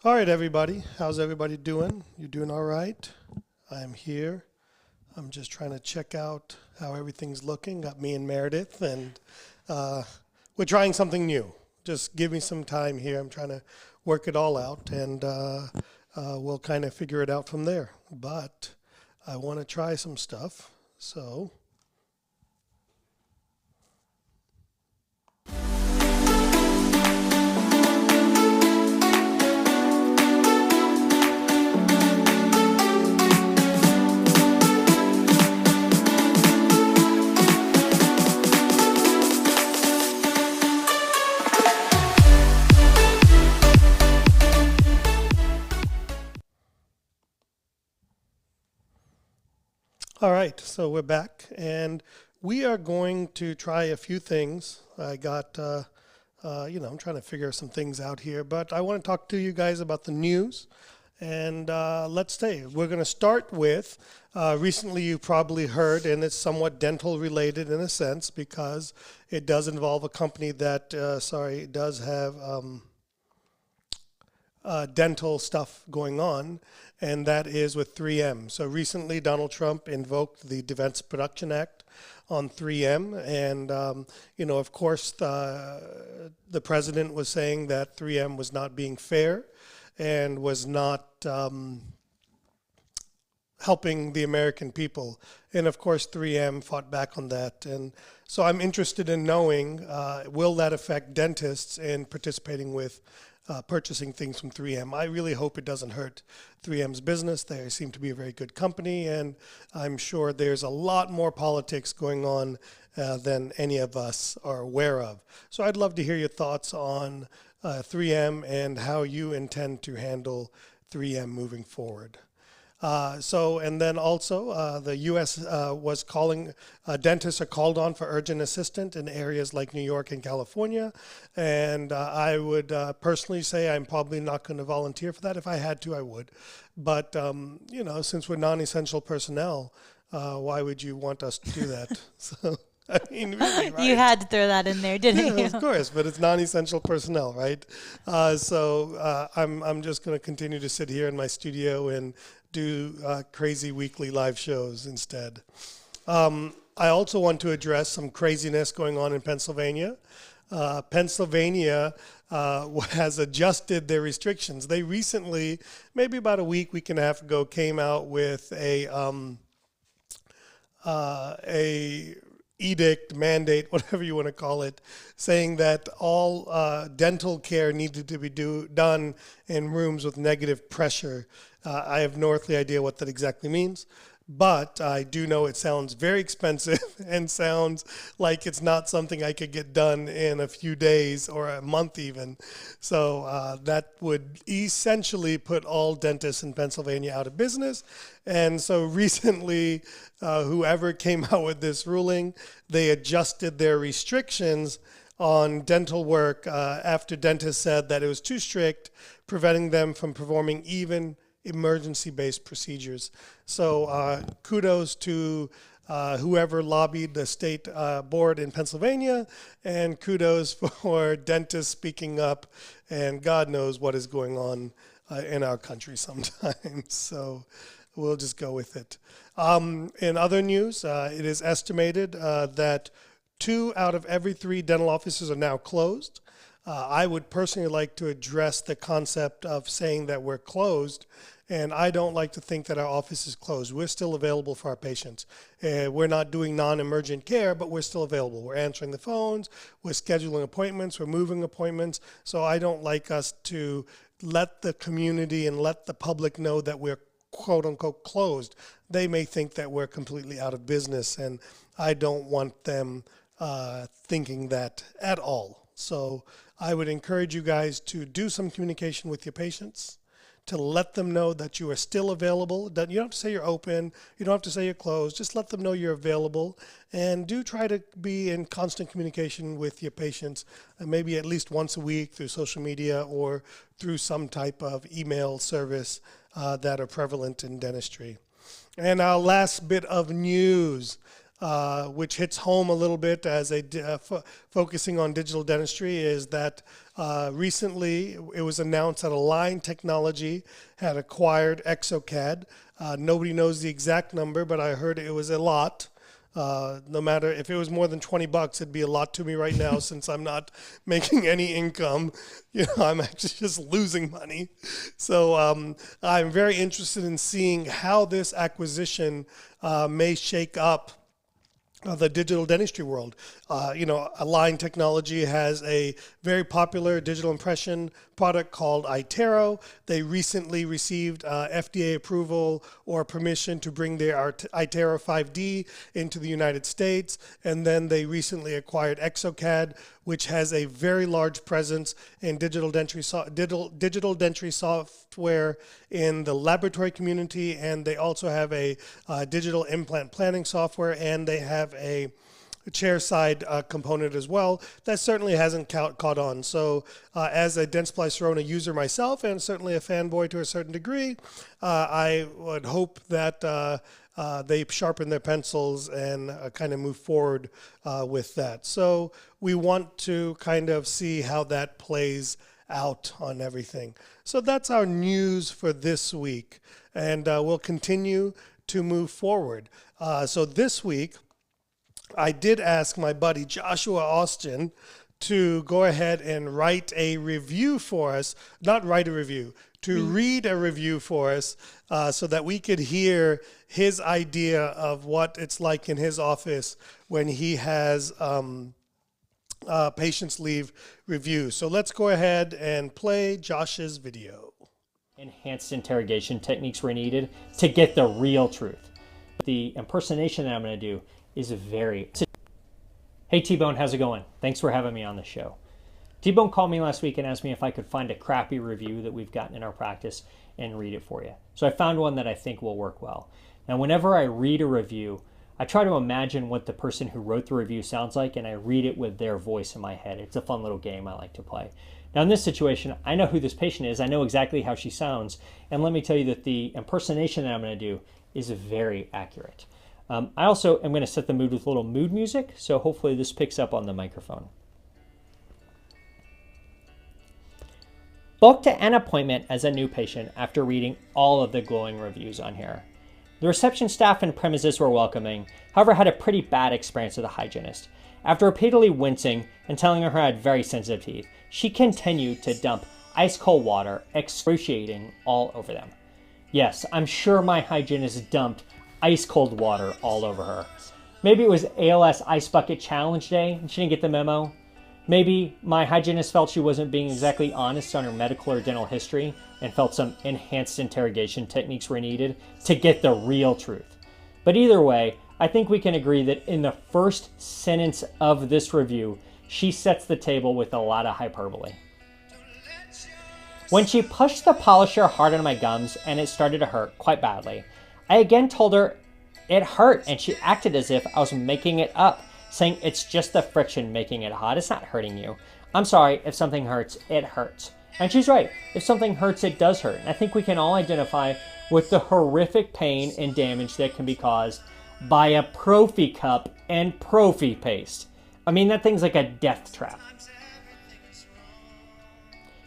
All right, everybody. How's everybody doing? You doing all right? I'm here. I'm just trying to check out how everything's looking. Got me and Meredith, and uh, we're trying something new. Just give me some time here. I'm trying to work it all out, and we'll kind of figure it out from there. But I want to try some stuff. So, all right. So we're back, and we are going to try a few things. I'm trying to figure some things out here, but I want to talk to you guys about the news. And let's say we're going to start with recently you probably heard, and it's somewhat dental related in a sense because it does involve a company that, does have dental stuff going on, and that is with 3M. So recently, Donald Trump invoked the Defense Production Act on 3M, and of course, the president was saying that 3M was not being fair and was not helping the American people. And of course, 3M fought back on that. And so I'm interested in knowing, will that affect dentists in participating with purchasing things from 3M. I really hope it doesn't hurt 3M's business. They seem to be a very good company, and I'm sure there's a lot more politics going on than any of us are aware of. So I'd love to hear your thoughts on 3M and how you intend to handle 3M moving forward. And then also the U.S. Was calling, dentists are called on for urgent assistance in areas like New York and California. And I would personally say I'm probably not going to volunteer for that. If I had to, I would. But, since we're non-essential personnel, why would you want us to do that? So. I mean, really, right? You had to throw that in there, didn't you? Of course, but it's non-essential personnel, right? I'm just going to continue to sit here in my studio and do crazy weekly live shows instead. I also want to address some craziness going on in Pennsylvania. Pennsylvania has adjusted their restrictions. They recently, maybe about a week and a half ago, came out with a edict, mandate, whatever you want to call it, saying that all dental care needed to be done in rooms with negative pressure. I have no earthly idea what that exactly means, but I do know it sounds very expensive and sounds like it's not something I could get done in a few days or a month even. So that would essentially put all dentists in Pennsylvania out of business. And so recently, whoever came out with this ruling, they adjusted their restrictions on dental work after dentists said that it was too strict, preventing them from performing even emergency-based procedures. So kudos to whoever lobbied the state board in Pennsylvania, and kudos for dentists speaking up, and God knows what is going on in our country sometimes. So we'll just go with it. In other news, it is estimated that 2 out of every 3 dental offices are now closed. I would personally like to address the concept of saying that we're closed, and I don't like to think that our office is closed. We're still available for our patients. We're not doing non-emergent care, but we're still available. We're answering the phones, we're scheduling appointments, we're moving appointments. So I don't like us to let the community and let the public know that we're quote unquote closed. They may think that we're completely out of business, and I don't want them thinking that at all. So I would encourage you guys to do some communication with your patients, to let them know that you are still available. That you don't have to say you're open, you don't have to say you're closed, just let them know you're available. And do try to be in constant communication with your patients, maybe at least once a week through social media or through some type of email service that are prevalent in dentistry. And our last bit of news. which hits home a little bit as focusing on digital dentistry, is that recently it was announced that Align Technology had acquired exocad. Nobody knows the exact number, but I heard it was a lot. No matter if it was more than $20, it'd be a lot to me right now since I'm not making any income. I'm actually just losing money. So I'm very interested in seeing how this acquisition may shake up the digital dentistry world. Align Technology has a very popular digital impression product called iTero. They recently received FDA approval or permission to bring their iTero 5D into the United States. And then they recently acquired exocad, which has a very large presence in digital dentistry software in the laboratory community. And they also have a digital implant planning software, and they have a chair-side component as well. That certainly hasn't caught on. So as a Dentsply Sirona user myself, and certainly a fanboy to a certain degree, I would hope that they sharpen their pencils and kind of move forward with that. So we want to kind of see how that plays out on everything. So that's our news for this week, and we'll continue to move forward. So this week, I did ask my buddy Joshua Austin to go ahead and write a review for us, not write a review, to read a review for us so that we could hear his idea of what it's like in his office when he has patients leave reviews. So let's go ahead and play Josh's video. Enhanced interrogation techniques were needed to get the real truth. The impersonation that I'm going to do is very... Hey TBone, how's it going? Thanks for having me on the show. TBone called me last week and asked me if I could find a crappy review that we've gotten in our practice and read it for you. So I found one that I think will work well. Now, whenever I read a review, I try to imagine what the person who wrote the review sounds like, and I read it with their voice in my head. It's a fun little game I like to play. Now, in this situation, I know who this patient is. I know exactly how she sounds. And let me tell you that the impersonation that I'm going to do is very accurate. I also am going to set the mood with a little mood music, so hopefully this picks up on the microphone. Booked an appointment as a new patient after reading all of the glowing reviews on here. The reception staff and premises were welcoming, however had a pretty bad experience with the hygienist. After repeatedly wincing and telling her I had very sensitive teeth, she continued to dump ice cold water, excruciating all over them. Yes, I'm sure my hygienist dumped ice cold water all over her. Maybe it was ALS Ice Bucket Challenge Day and she didn't get the memo. Maybe my hygienist felt she wasn't being exactly honest on her medical or dental history and felt some enhanced interrogation techniques were needed to get the real truth. But either way, I think we can agree that in the first sentence of this review, she sets the table with a lot of hyperbole. When she pushed the polisher hard on my gums and it started to hurt quite badly, I again told her it hurt and she acted as if I was making it up, saying it's just the friction making it hot, it's not hurting you. I'm sorry, if something hurts, it hurts. And she's right, if something hurts, it does hurt. And I think we can all identify with the horrific pain and damage that can be caused by a prophy cup and prophy paste. I mean, that thing's like a death trap.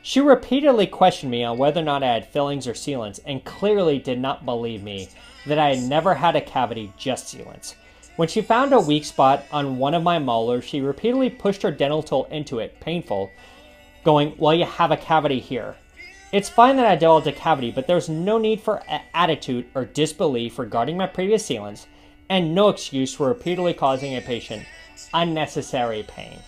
She repeatedly questioned me on whether or not I had fillings or sealants and clearly did not believe me that I had never had a cavity, just sealants. When she found a weak spot on one of my molars, she repeatedly pushed her dental tool into it, painful, going, well, you have a cavity here. It's fine that I developed a cavity, but there's no need for attitude or disbelief regarding my previous sealants, and no excuse for repeatedly causing a patient unnecessary pain.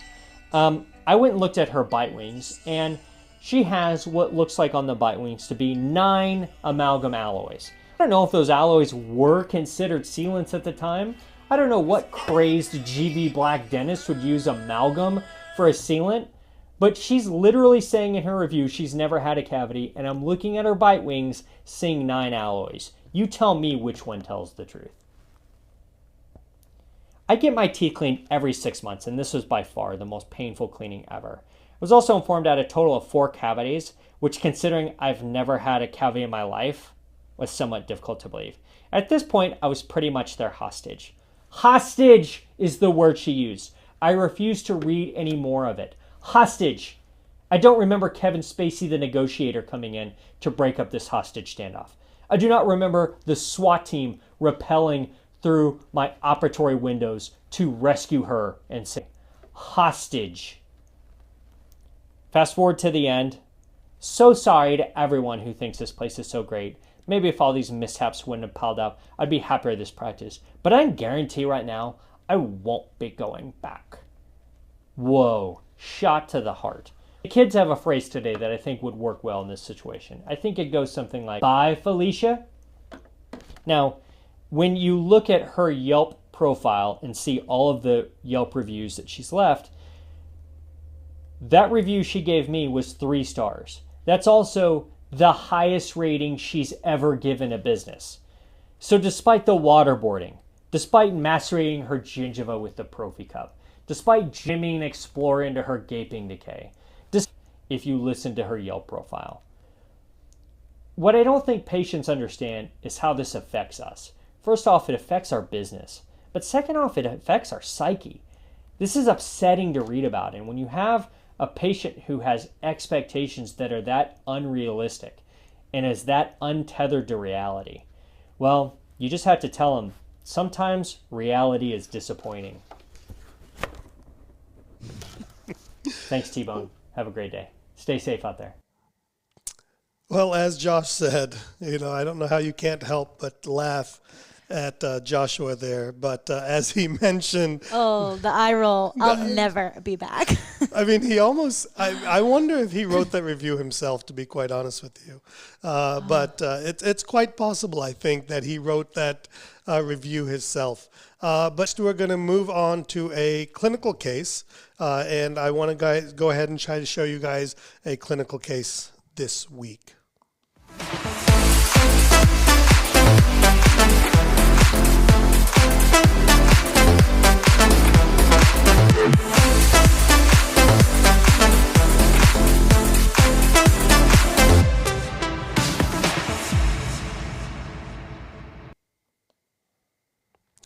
I went and looked at her bite wings, and she has what looks like on the bite wings to be 9 amalgam alloys. I don't know if those alloys were considered sealants at the time. I don't know what crazed GV black dentist would use amalgam for a sealant, but she's literally saying in her review she's never had a cavity, and I'm looking at her bite wings seeing 9 alloys. You tell me which one tells the truth. I get my teeth cleaned every 6 months, and this was by far the most painful cleaning ever. I was also informed I had a total of 4 cavities, which, considering I've never had a cavity in my life, was somewhat difficult to believe. At this point, I was pretty much their hostage. Hostage is the word she used. I refuse to read any more of it. Hostage. I don't remember Kevin Spacey, the negotiator, coming in to break up this hostage standoff. I do not remember the SWAT team rappelling through my operatory windows to rescue her and say, hostage. Fast forward to the end. So sorry to everyone who thinks this place is so great. Maybe if all these mishaps wouldn't have piled up, I'd be happier with this practice. But I can guarantee right now, I won't be going back. Whoa, shot to the heart. The kids have a phrase today that I think would work well in this situation. I think it goes something like, bye, Felicia. Now, when you look at her Yelp profile and see all of the Yelp reviews that she's left, that review she gave me was 3 stars. That's also the highest rating she's ever given a business. So despite the waterboarding, despite macerating her gingiva with the Profi Cup, despite gymming and explore into her gaping decay, if you listen to her Yelp profile. What I don't think patients understand is how this affects us. First off, it affects our business. But second off, it affects our psyche. This is upsetting to read about. And when you have a patient who has expectations that are that unrealistic and is that untethered to reality, well, you just have to tell them, sometimes reality is disappointing. Thanks, T-Bone. Have a great day. Stay safe out there. Well, as Josh said, I don't know how you can't help but laugh at Joshua there. But as he mentioned... Oh, the eye roll. I'll never be back. I mean, he almost... I wonder if he wrote that review himself, to be quite honest with you. But it's quite possible, I think, that he wrote that review himself. But we're going to move on to a clinical case. And I want to go ahead and try to show you guys a clinical case this week.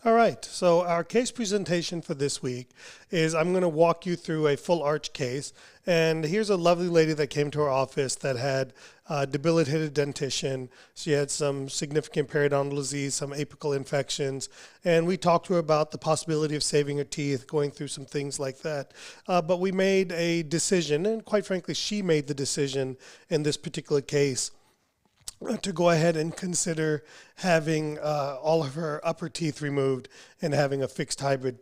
All right, so our case presentation for this week is I'm going to walk you through a full arch case. And here's a lovely lady that came to our office that had debilitated dentition. She had some significant periodontal disease, some apical infections. And we talked to her about the possibility of saving her teeth, going through some things like that. But we made a decision, and quite frankly, she made the decision in this particular case to go ahead and consider having all of her upper teeth removed and having a fixed hybrid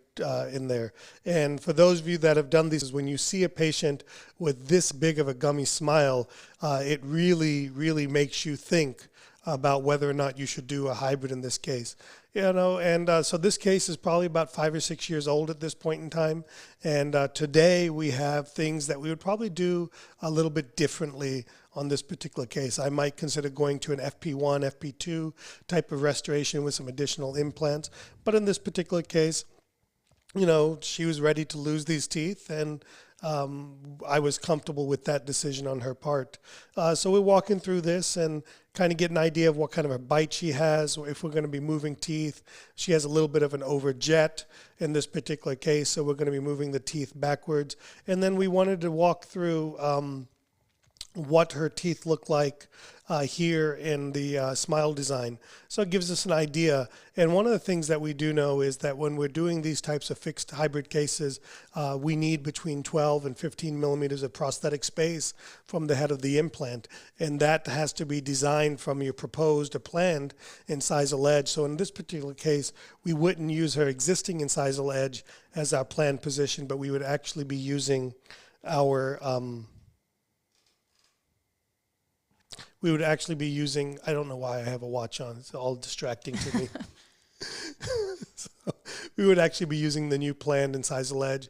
in there. And for those of you that have done these, when you see a patient with this big of a gummy smile, it really, really makes you think about whether or not you should do a hybrid in this case. So this case is probably about 5 or 6 years old at this point in time. And today we have things that we would probably do a little bit differently on this particular case. I might consider going to an FP1, FP2 type of restoration with some additional implants. But in this particular case, she was ready to lose these teeth, and I was comfortable with that decision on her part. So we're walking through this and kind of get an idea of what kind of a bite she has, if we're going to be moving teeth. She has a little bit of an overjet in this particular case, so we're going to be moving the teeth backwards. And then we wanted to walk through what her teeth look like here in the smile design. So it gives us an idea. And one of the things that we do know is that when we're doing these types of fixed hybrid cases, we need between 12 and 15 millimeters of prosthetic space from the head of the implant. And that has to be designed from your proposed or planned incisal edge. So in this particular case, we wouldn't use her existing incisal edge as our planned position, but we would actually be using our... I don't know why I have a watch on. It's all distracting to me. So we would actually be using the new planned incisal edge.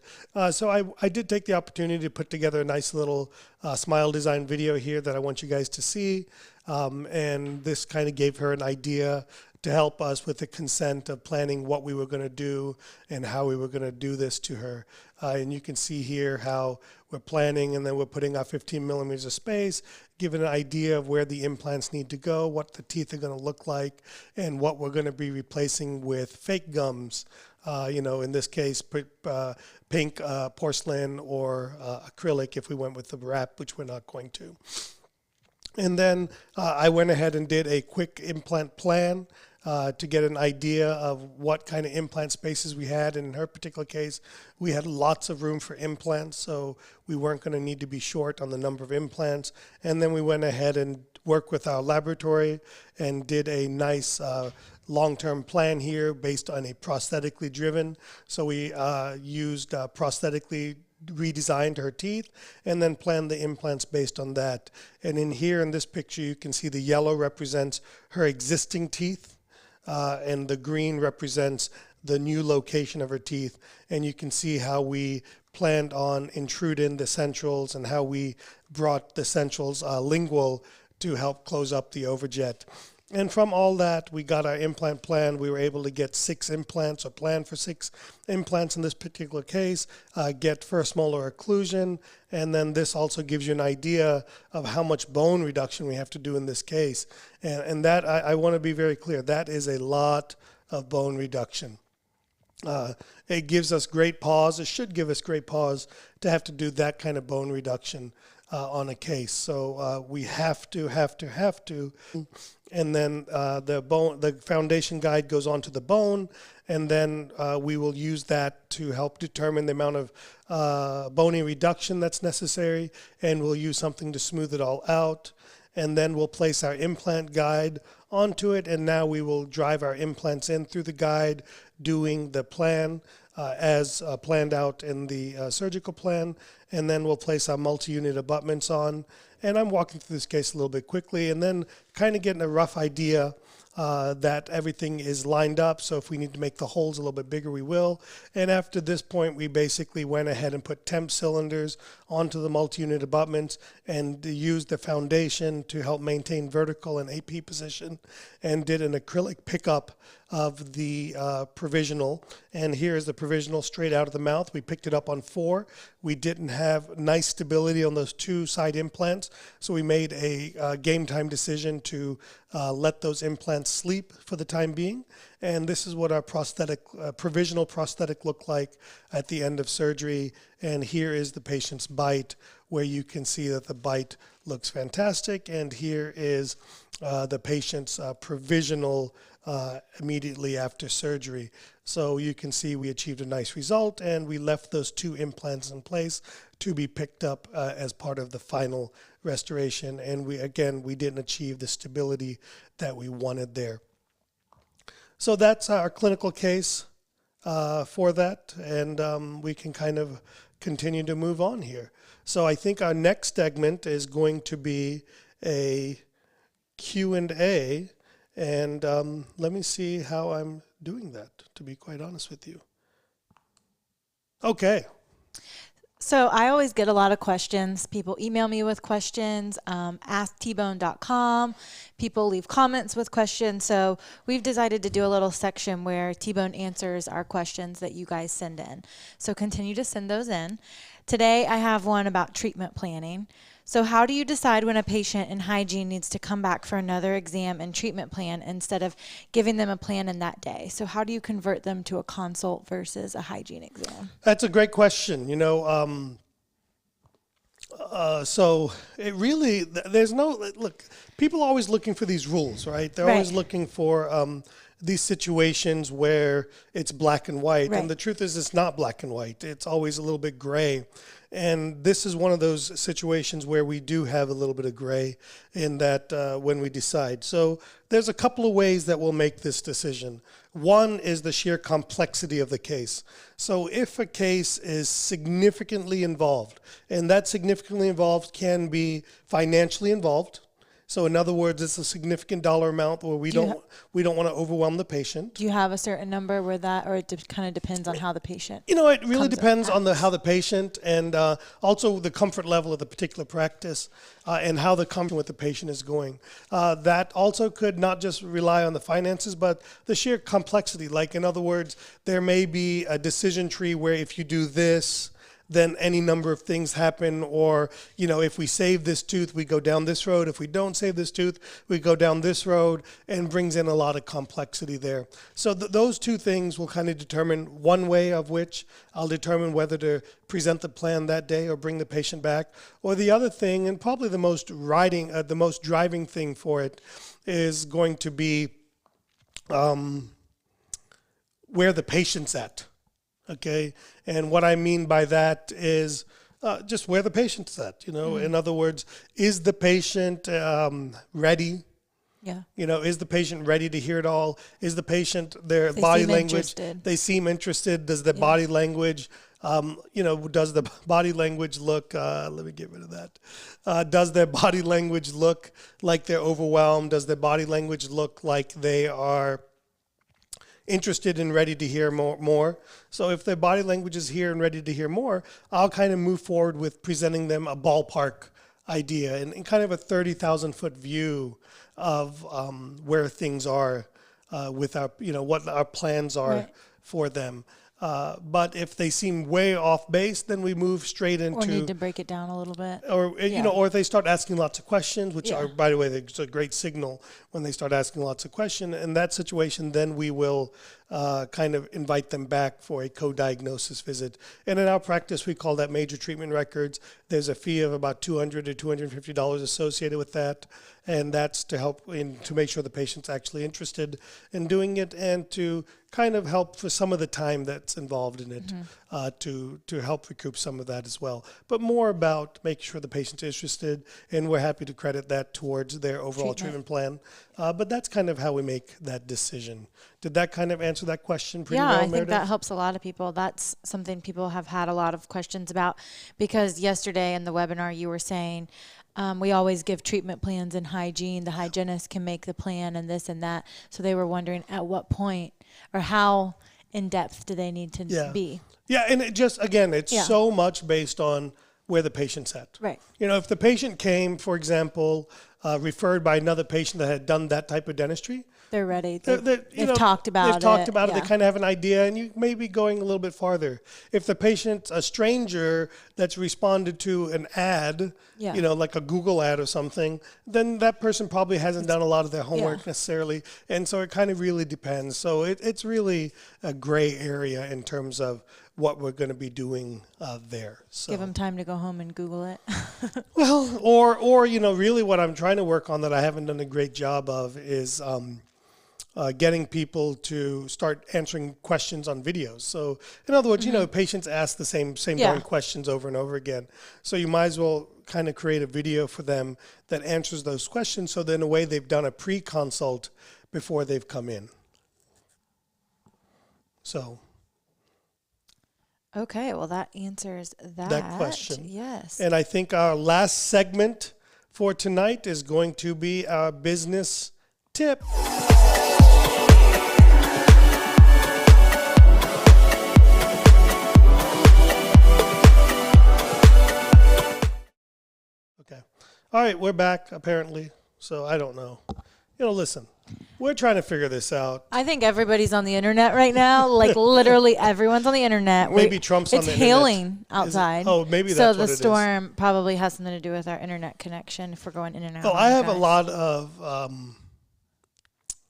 So I did take the opportunity to put together a nice little smile design video here that I want you guys to see. And this kind of gave her an idea to help us with the consent of planning what we were going to do and how we were going to do this to her. And you can see here how we're planning, and then we're putting our 15 millimeters of space, giving an idea of where the implants need to go, what the teeth are going to look like, and what we're going to be replacing with fake gums in this case, pink porcelain or acrylic if we went with the wrap, which we're not going to. And then I went ahead and did a quick implant plan to get an idea of what kind of implant spaces we had. And in her particular case, we had lots of room for implants, so we weren't going to need to be short on the number of implants. And then we went ahead and worked with our laboratory and did a nice long-term plan here based on a prosthetically driven. So we used prosthetically redesigned her teeth and then planned the implants based on that. And in here in this picture, you can see the yellow represents her existing teeth and the green represents the new location of her teeth. And you can see how we planned on intruding the centrals and how we brought the centrals lingual to help close up the overjet. And from all that, we got our implant plan. We were able to get 6 implants, or plan for 6 implants in this particular case, get first molar occlusion, and then this also gives you an idea of how much bone reduction we have to do in this case. And that, I want to be very clear, that is a lot of bone reduction. It gives us great pause. It should give us great pause to have to do that kind of bone reduction on a case. So we have to. And then the foundation guide goes onto the bone, and then we will use that to help determine the amount of bony reduction that's necessary, and we'll use something to smooth it all out. And then we'll place our implant guide onto it, and now we will drive our implants in through the guide, doing the plan as planned out in the surgical plan, and then we'll place our multi-unit abutments on. And I'm walking through this case a little bit quickly, and then kind of getting a rough idea that everything is lined up. So if we need to make the holes a little bit bigger, we will. And after this point, we basically went ahead and put temp cylinders onto the multi-unit abutments and used the foundation to help maintain vertical and AP position, and did an acrylic pickup of the provisional. And here's the provisional straight out of the mouth. We picked it up on 4. We didn't have nice stability on those 2 side implants, so we made a game time decision to let those implants sleep for the time being. And this is what our provisional prosthetic looked like at the end of surgery. And here is the patient's bite, where you can see that the bite looks fantastic. And here is the patient's provisional immediately after surgery. So you can see we achieved a nice result, and we left those 2 implants in place to be picked up as part of the final restoration. And we didn't achieve the stability that we wanted there. So that's our clinical case for that, and we can kind of continue to move on here. So I think our next segment is going to be a Q&A, and let me see how I'm doing that, to be quite honest with you. Okay. So I always get a lot of questions. People email me with questions, asktbone.com. People leave comments with questions. So we've decided to do a little section where T-Bone answers our questions that you guys send in. So continue to send those in. Today I have one about treatment planning. So how do you decide when a patient in hygiene needs to come back for another exam and treatment plan instead of giving them a plan in that day? So how do you convert them to a consult versus a hygiene exam? That's a great question. So it really, there's no, look, people are always looking for these rules, right? They're always looking for these situations where it's black and white. Right. And the truth is, it's not black and white. It's always a little bit gray. And this is one of those situations where we do have a little bit of gray in that when we decide. So there's a couple of ways that we'll make this decision. One is the sheer complexity of the case. So if a case is significantly involved, and that significantly involved can be financially involved. So in other words, it's a significant dollar amount where we don't want to overwhelm the patient. Do you have a certain number where that, or it kind of depends on how the patient? It really depends on how the patient and also the comfort level of the particular practice and how the comfort with the patient is going. That also could not just rely on the finances, but the sheer complexity. Like in other words, there may be a decision tree where if you do this, then any number of things happen. Or, if we save this tooth, we go down this road. If we don't save this tooth, we go down this road, and brings in a lot of complexity there. So those two things will kind of determine one way of which I'll determine whether to present the plan that day or bring the patient back. Or the other thing, and probably the most driving thing for it, is going to be where the patient's at. Okay, and what I mean by that is just where the patient's at. In other words, is the patient ready? Yeah. Is the patient ready to hear it all? Is the patient, their They body seem language, interested. they seem interested? Does the body language, does the body language look, let me get rid of that. Does their body language look like they're overwhelmed? Does their body language look like they are interested and ready to hear more? So if their body language is here and ready to hear more, I'll kind of move forward with presenting them a ballpark idea and kind of a 30,000-foot view of where things are with our, what our plans are for them. But if they seem way off base, then we move straight into... Or need to break it down a little bit. Or, or if they start asking lots of questions, which are, by the way, it's a great signal when they start asking lots of questions. In that situation, then we will kind of invite them back for a co-diagnosis visit. And in our practice, we call that major treatment records. There's a fee of about $200 to $250 associated with that. And that's to help to make sure the patient's actually interested in doing it, and to kind of help for some of the time that's involved in it, to help recoup some of that as well. But more about making sure the patient's interested, and we're happy to credit that towards their overall treatment plan. But that's kind of how we make that decision. Did that kind of answer that question pretty well, Yeah, I Meredith? think that helps a lot of people. That's something people have had a lot of questions about, because yesterday in the webinar you were saying, we always give treatment plans in hygiene. The hygienist can make the plan and this and that. So they were wondering at what point or how in depth do they need to be? Yeah, and it just, again, it's so much based on where the patient's at. Right. If the patient came, for example, referred by another patient that had done that type of dentistry, they're ready. they've talked about it. They've talked about it. They kind of have an idea, and you may be going a little bit farther. If the patient's a stranger that's responded to an ad, like a Google ad or something, then that person probably hasn't done a lot of their homework necessarily. And so it kind of really depends. So it's really a gray area in terms of what we're going to be doing there. So. Give them time to go home and Google it. Well, or really what I'm trying to work on that I haven't done a great job of is getting people to start answering questions on videos. So in other words, patients ask the same darn questions over and over again. So you might as well kind of create a video for them that answers those questions. So then in a way they've done a pre-consult before they've come in. So. Okay, well that answers that question. Yes. And I think our last segment for tonight is going to be our business tip. Okay. All right, we're back apparently. So I don't know. Listen, we're trying to figure this out. I think everybody's on the internet right now. Like literally everyone's on the internet. Maybe Trump's on the internet. It's hailing outside. Oh, maybe that's so what the it storm probably has something to do with our internet connection if we're going in and out. Oh, I have a lot of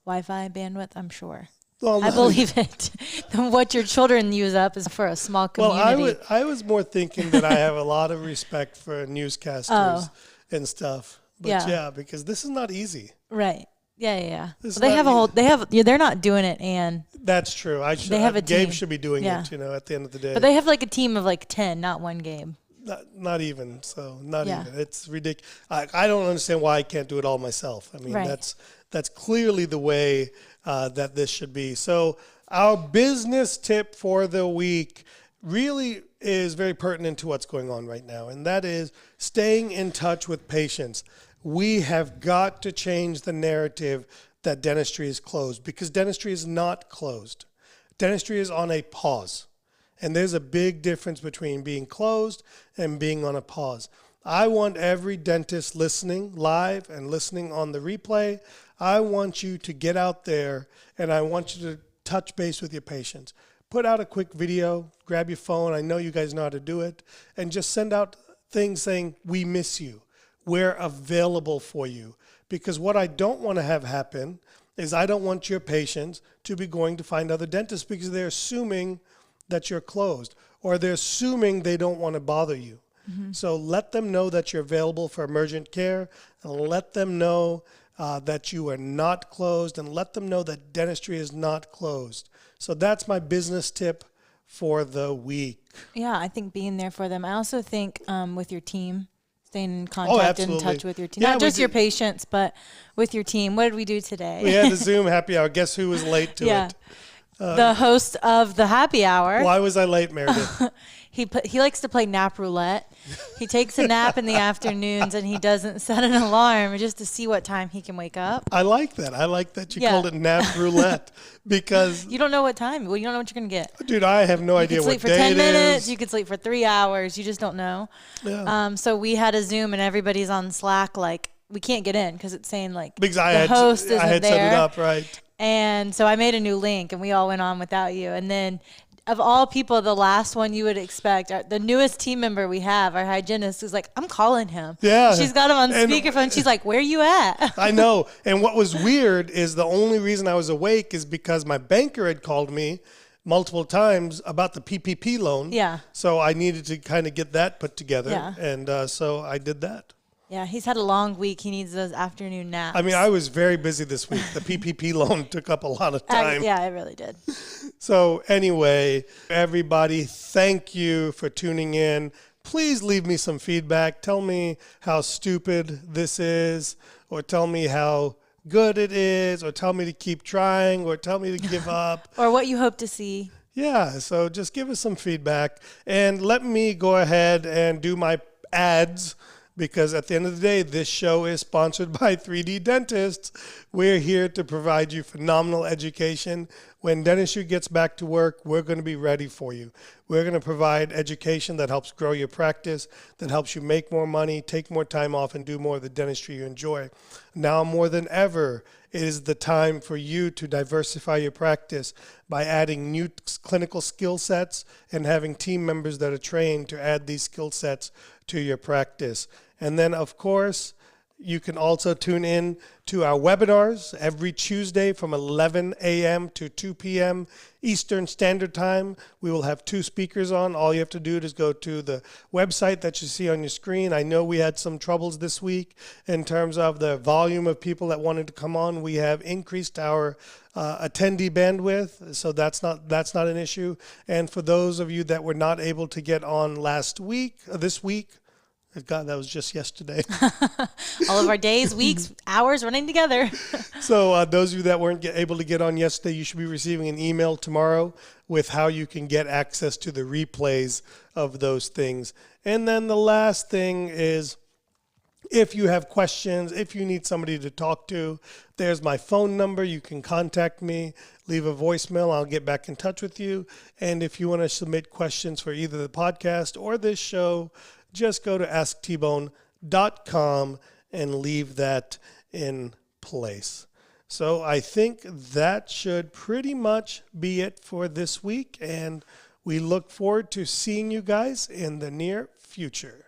Wi-Fi bandwidth, I'm sure. Well, I believe it. What your children use up is for a small community. Well, I was more thinking that I have a lot of respect for newscasters and stuff. But because this is not easy. Right. Yeah. Well, they have they're not doing it, and that's true. They have a Gabe team. should be doing it, at the end of the day. But they have like a team of like 10, not one Gabe. Not even. So not even. It's ridiculous. I don't understand why I can't do it all myself. I mean, that's clearly the way that this should be. So our business tip for the week really is very pertinent to what's going on right now, and that is staying in touch with patients. We have got to change the narrative that dentistry is closed, because dentistry is not closed. Dentistry is on a pause. And there's a big difference between being closed and being on a pause. I want every dentist listening live and listening on the replay. I want you to get out there and I want you to touch base with your patients. put out a quick video, grab your phone. I know you guys know how to do it, and just send out things saying, we miss you. We're available for you. Because what I don't want to have happen is I don't want your patients to be going to find other dentists because they're assuming that you're closed, or they're assuming they don't want to bother you. So let them know that you're available for emergent care, and let them know that you are not closed, and let them know that dentistry is not closed. So that's my business tip for the week. Yeah, I think being there for them. I also think with your team, staying in contact and in touch with your team. Yeah, not just your patients, but with your team. What did we do today? We had a Zoom happy hour. Guess who was late to it? The host of the happy hour. Why was I late, Meredith? He likes to play nap roulette. He takes a nap in the afternoons, and he doesn't set an alarm just to see what time he can wake up. I like that. I like that you called it nap roulette because you don't know what time. Well, you don't know what you're going to get. Dude, I have no idea what day it is. You could sleep for 10 minutes. You could sleep for 3 hours. You just don't know. Yeah. So we had a Zoom, and everybody's on Slack like, we can't get in because it's saying like because the host isn't I had there. set it up, right. And so I made a new link, and we all went on without you. And then of all people, the last one you would expect, the newest team member we have, our hygienist, is like, I'm calling him. Yeah. She's got him on speakerphone. She's like, where you at? I know. And what was weird is the only reason I was awake is because my banker had called me multiple times about the PPP loan. Yeah. So I needed to kind of get that put together. Yeah. And so I did that. Yeah, he's had a long week. He needs those afternoon naps. I mean, I was very busy this week. The PPP loan took up a lot of time. Yeah, it really did. So anyway, everybody, thank you for tuning in. Please leave me some feedback. Tell me how stupid this is, or tell me how good it is, or tell me to keep trying, or tell me to give up. Or what you hope to see. Yeah, so just give us some feedback. And let me go ahead and do my ads, because at the end of the day, this show is sponsored by 3D Dentists. We're here to provide you phenomenal education. When dentistry gets back to work, we're going to be ready for you. We're going to provide education that helps grow your practice, that helps you make more money, take more time off, and do more of the dentistry you enjoy. Now more than ever, it is the time for you to diversify your practice by adding new clinical skill sets and having team members that are trained to add these skill sets to your practice. And then, of course, you can also tune in to our webinars every Tuesday from 11 a.m. to 2 p.m. Eastern Standard Time. We will have 2 speakers on. All you have to do is go to the website that you see on your screen. I know we had some troubles this week in terms of the volume of people that wanted to come on. We have increased our attendee bandwidth, so that's not an issue. And for those of you that were not able to get on this week, God, that was just yesterday. All of our days, weeks, hours running together. So those of you that weren't able to get on yesterday, you should be receiving an email tomorrow with how you can get access to the replays of those things. And then the last thing is, if you have questions, if you need somebody to talk to, there's my phone number. You can contact me, leave a voicemail. I'll get back in touch with you. And if you want to submit questions for either the podcast or this show, just go to asktbone.com and leave that in place. So I think that should pretty much be it for this week, and we look forward to seeing you guys in the near future.